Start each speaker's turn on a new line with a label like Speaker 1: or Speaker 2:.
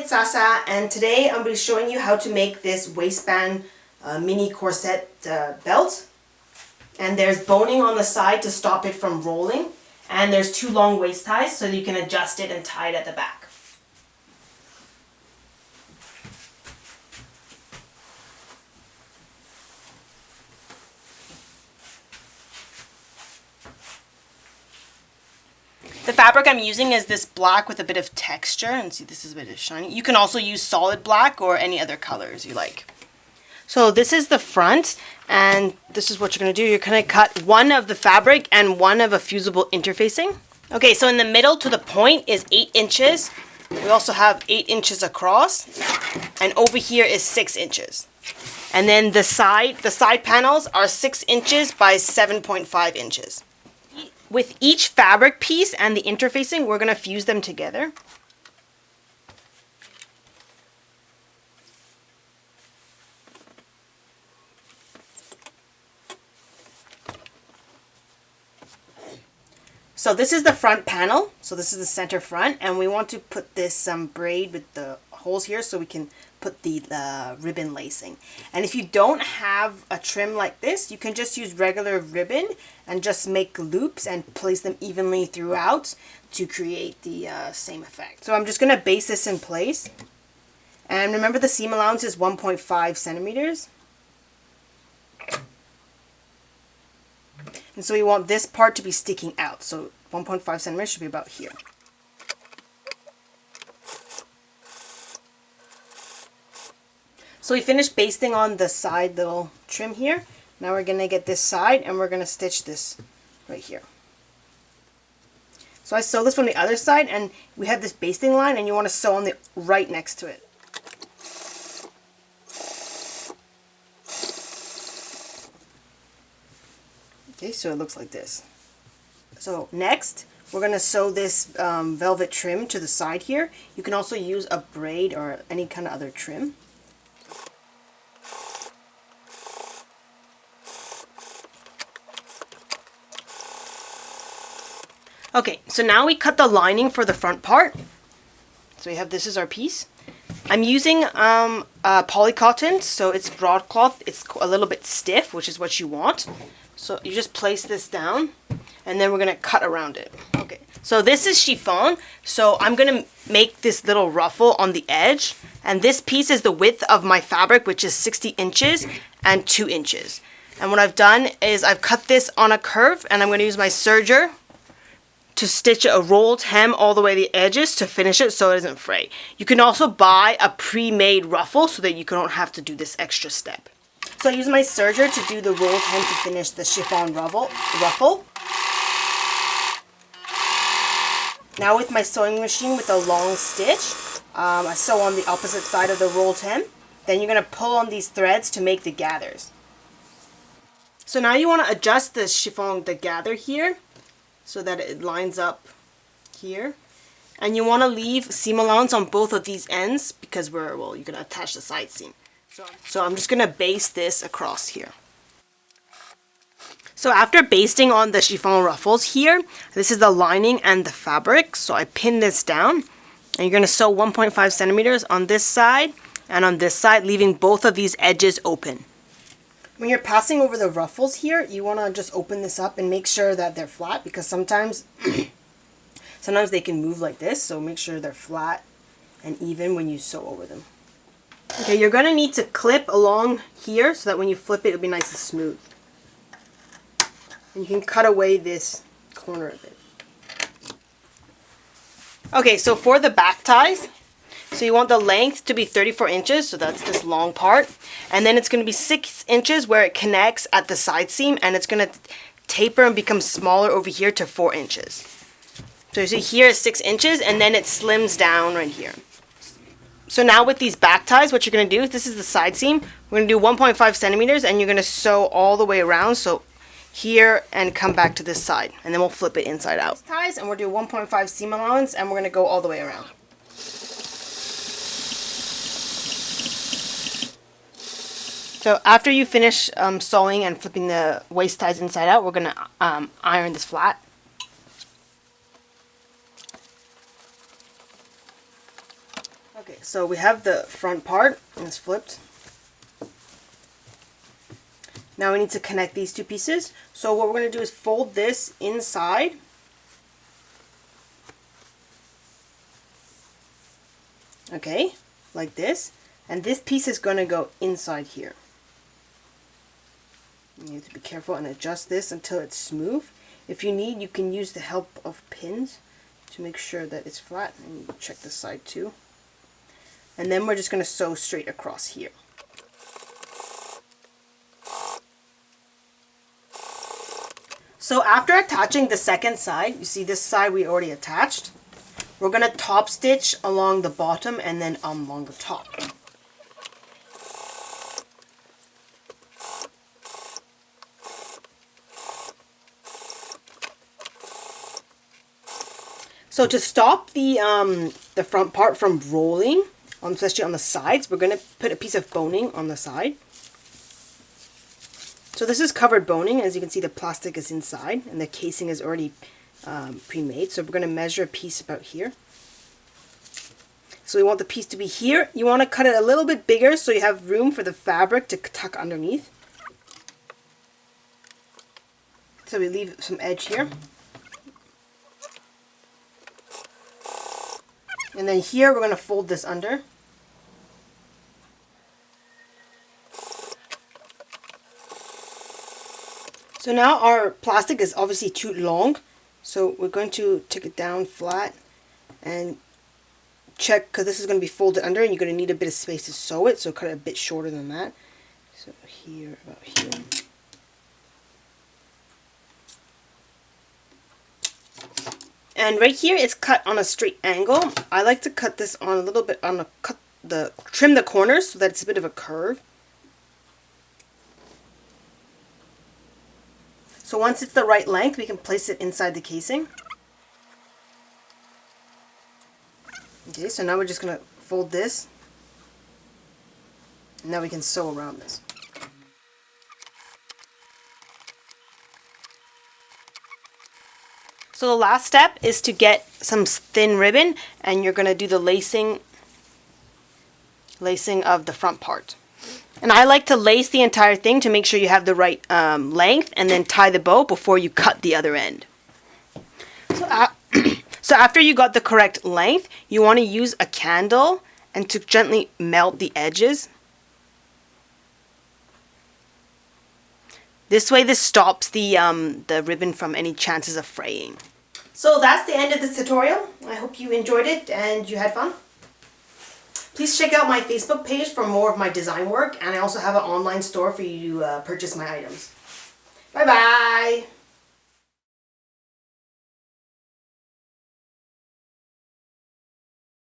Speaker 1: it's Sasa, and today I'm going to be showing you how to make this waistband mini corset belt. And there's boning on the side to stop it from rolling, and there's two long waist ties so you can adjust it and tie it at the back. The fabric I'm using is this black with a bit of texture, and see this is a bit of shiny. You can also use solid black or any other colors you like. So this is the front, and this is what you're going to do. You're going to cut one of the fabric and one of a fusible interfacing. Okay, so in the middle to the point is 8 inches. We also have 8 inches across, and over here is 6 inches. And then the side panels are 6 inches by 7.5 inches. With each fabric piece and the interfacing, we're going to fuse them together. So this is the front panel. So this is the center front, and we want to put this braid with the holes here so we can put the ribbon lacing. And if you don't have a trim like this, you can just use regular ribbon and just make loops and place them evenly throughout to create the same effect. So I'm just going to base this in place. And remember, the seam allowance is 1.5 centimeters. And so we want this part to be sticking out. So 1.5 centimeters should be about here. So we finished basting on the side little trim here. Now we're going to get this side and we're going to stitch this right here. So I sew this from the other side, and we have this basting line, and you want to sew on the right next to it. Okay, so it looks like this. So next, we're going to sew this velvet trim to the side here. You can also use a braid or any kind of other trim. Okay, so now we cut the lining for the front part. So we have, this is our piece. I'm using polycotton, so it's broadcloth. It's a little bit stiff, which is what you want. So you just place this down, and then we're going to cut around it. Okay, so this is chiffon. So I'm going to make this little ruffle on the edge, and this piece is the width of my fabric, which is 60 inches and 2 inches. And what I've done is I've cut this on a curve, and I'm going to use my serger to stitch a rolled hem all the way to the edges to finish it so it doesn't fray. You can also buy a pre-made ruffle so that you don't have to do this extra step. So I use my serger to do the rolled hem to finish the chiffon ruffle. Now with my sewing machine with a long stitch, I sew on the opposite side of the rolled hem. Then you're going to pull on these threads to make the gathers. So now you want to adjust the chiffon, the gather here, so that it lines up here. And you want to leave seam allowance on both of these ends because you're going to attach the side seam. So I'm just going to baste this across here. So after basting on the chiffon ruffles here, this is the lining and the fabric. So I pin this down, and you're going to sew 1.5 centimeters on this side and on this side, leaving both of these edges open. When you're passing over the ruffles here, you want to just open this up and make sure that they're flat, because sometimes they can move like this, so make sure they're flat and even when you sew over them. Okay, you're going to need to clip along here so that when you flip it, it'll be nice and smooth. And you can cut away this corner of it. Okay, so for the back ties, so you want the length to be 34 inches, so that's this long part. And then it's going to be 6 inches where it connects at the side seam, and it's going to taper and become smaller over here to 4 inches. So you see here is 6 inches, and then it slims down right here. So now with these back ties, what you're going to do, this is the side seam, we're going to do 1.5 centimeters, and you're going to sew all the way around, so here and come back to this side, and then we'll flip it inside out. Ties, and we'll do 1.5 seam allowance, and we're going to go all the way around. So after you finish sewing and flipping the waist ties inside out, we're going to iron this flat. Okay, so we have the front part and it's flipped. Now we need to connect these two pieces. So what we're going to do is fold this inside. Okay, like this. And this piece is going to go inside here. You have to be careful and adjust this until it's smooth. If you need, you can use the help of pins to make sure that it's flat. And you check this side too. And then we're just going to sew straight across here. So after attaching the second side, you see this side we already attached. We're going to top stitch along the bottom and then along the top. So to stop the front part from rolling, especially on the sides, we're going to put a piece of boning on the side. So this is covered boning. As you can see, the plastic is inside and the casing is already pre-made. So we're going to measure a piece about here. So we want the piece to be here. You want to cut it a little bit bigger so you have room for the fabric to tuck underneath. So we leave some edge here. And then here we're going to fold this under. So now our plastic is obviously too long. So we're going to take it down flat and check, because this is going to be folded under and you're going to need a bit of space to sew it. So cut it a bit shorter than that. So here, about here. And right here it's cut on a straight angle. I like to cut this on a little bit on trim the corners so that it's a bit of a curve. So once it's the right length, we can place it inside the casing. Okay, so now we're just going to fold this. And now we can sew around this. So the last step is to get some thin ribbon, and you're going to do the lacing of the front part. And I like to lace the entire thing to make sure you have the right length, and then tie the bow before you cut the other end. So after you got the correct length, you want to use a candle and to gently melt the edges. This way this stops the ribbon from any chances of fraying. So that's the end of this tutorial. I hope you enjoyed it and you had fun. Please check out my Facebook page for more of my design work, and I also have an online store for you to purchase my items. Bye bye!